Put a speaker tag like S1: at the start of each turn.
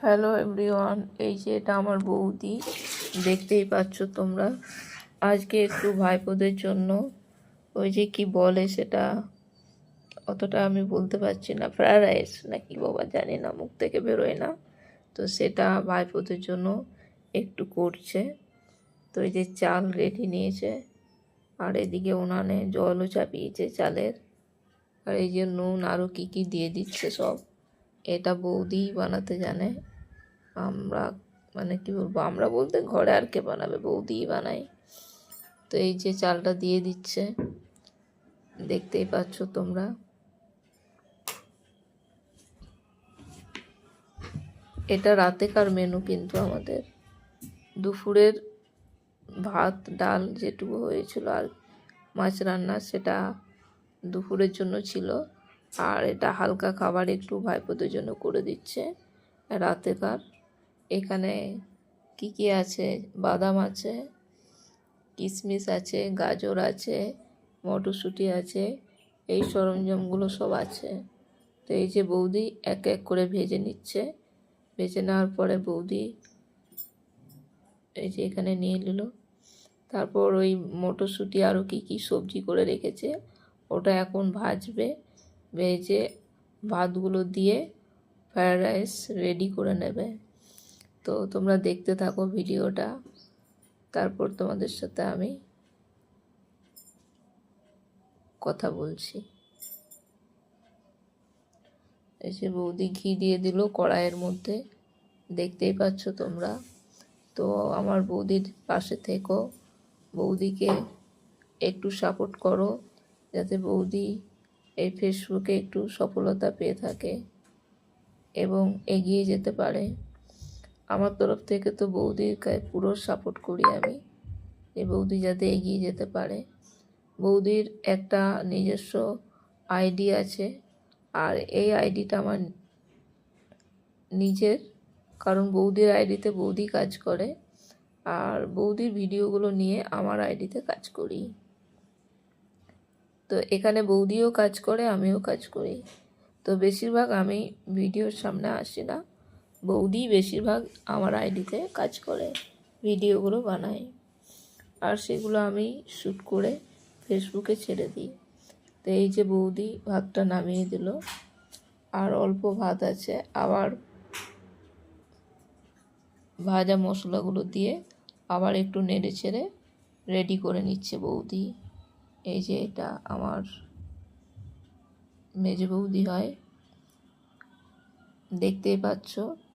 S1: Hello everyone, এই যে এটা আমার বৌদি, দেখতেই পাচ্ছ তোমরা। আজকে একটু ভাইপোদের জন্য ওই যে কি বলে সেটা অতটা আমি বলতে পারছি না, ফ্রায়েড রাইস না কি বাবা জানি না, মুখ থেকে বেরোয় না। তো সেটা ভাইপোদের জন্য একটু করছে। তো এই যে চাল রেডি নিয়েছে, আর এদিকে উনানে জলও চাপিয়েছে চালের, আর এই যে নুন আরও কী কী দিয়ে দিচ্ছে সব। এটা বৌদি বানাতে জানে। আমরা মানে কি বলবো, আমরা বলতে ঘরে আর কে বানাবে, বৌদিই বানাই। তো এই যে চালটা দিয়ে দিচ্ছে, দেখতেই পাচ্ছ তোমরা। এটা রাতেকার মেনু কিন্তু আমাদের। দুপুরের ভাত ডাল যেটুকু হয়েছিল আর মাছ রান্না, সেটা দুপুরের জন্য ছিল। আর এটা হালকা খাবার একটু ভাইপোদের জন্য করে দিচ্ছে রাতেকার। এখানে কি কি আছে, বাদাম আছে, কিশমিশ আছে, গাজর আছে, মটরশুঁটি আছে, এই সরঞ্জামগুলো সব আছে। তো এই যে বৌদি এক এক করে ভেজে নিচ্ছে। ভেজে নেওয়ার পরে বৌদি এই যে এখানে নিয়ে নিল। তারপর ওই মটরশুঁটি আরও কি কি সবজি করে রেখেছে ওটা এখন ভাজবে। ভেজে ভাতগুলো দিয়ে ফ্রায়েড রাইস রেডি করে নেবে। তো তোমরা দেখতে থাকো ভিডিওটা, তারপর তোমাদের সাথে আমি কথা বলছি। এই যে বৌদি ঘি দিয়ে দিল কড়াইয়ের মধ্যে, দেখতেই পাচ্ছ তোমরা। তো আমার বৌদির পাশে থেকো, বৌদিকে একটু সাপোর্ট করো, যাতে বৌদি এই ফেসবুকে একটু সফলতা পেয়ে থাকে এবং এগিয়ে যেতে পারে। আমার তরফ থেকে তো বৌদিকে পুরো সাপোর্ট করি আমি, এই বৌদি যাতে এগিয়ে যেতে পারে। বৌদির একটা নিজস্ব আইডি আছে, আর এই আইডিটা আমার নিজের, কারণ বৌদির আইডিতে বৌদি কাজ করে, আর বৌদির ভিডিওগুলো নিয়ে আমার আইডিতে কাজ করি। তো এখানে বৌদিও কাজ করে, আমিও কাজ করি। তো বেশিরভাগ আমি ভিডিওর সামনে আসি না, বৌদি বেশিরভাগ আমার আইডিতে কাজ করে, ভিডিওগুলো বানায়, আর সেগুলো আমি শ্যুট করে ফেসবুকে ছেড়ে দিই। তো এই যে বৌদি ভাতটা নামিয়ে দিল, আর অল্প ভাত আছে, আবার ভাজা মশলাগুলো দিয়ে আবার একটু নেড়ে ছেড়ে রেডি করে নিচ্ছে বৌদি। এই যে এটা আমার মেজে বৌদি হয়, দেখতেই পাচ্ছ।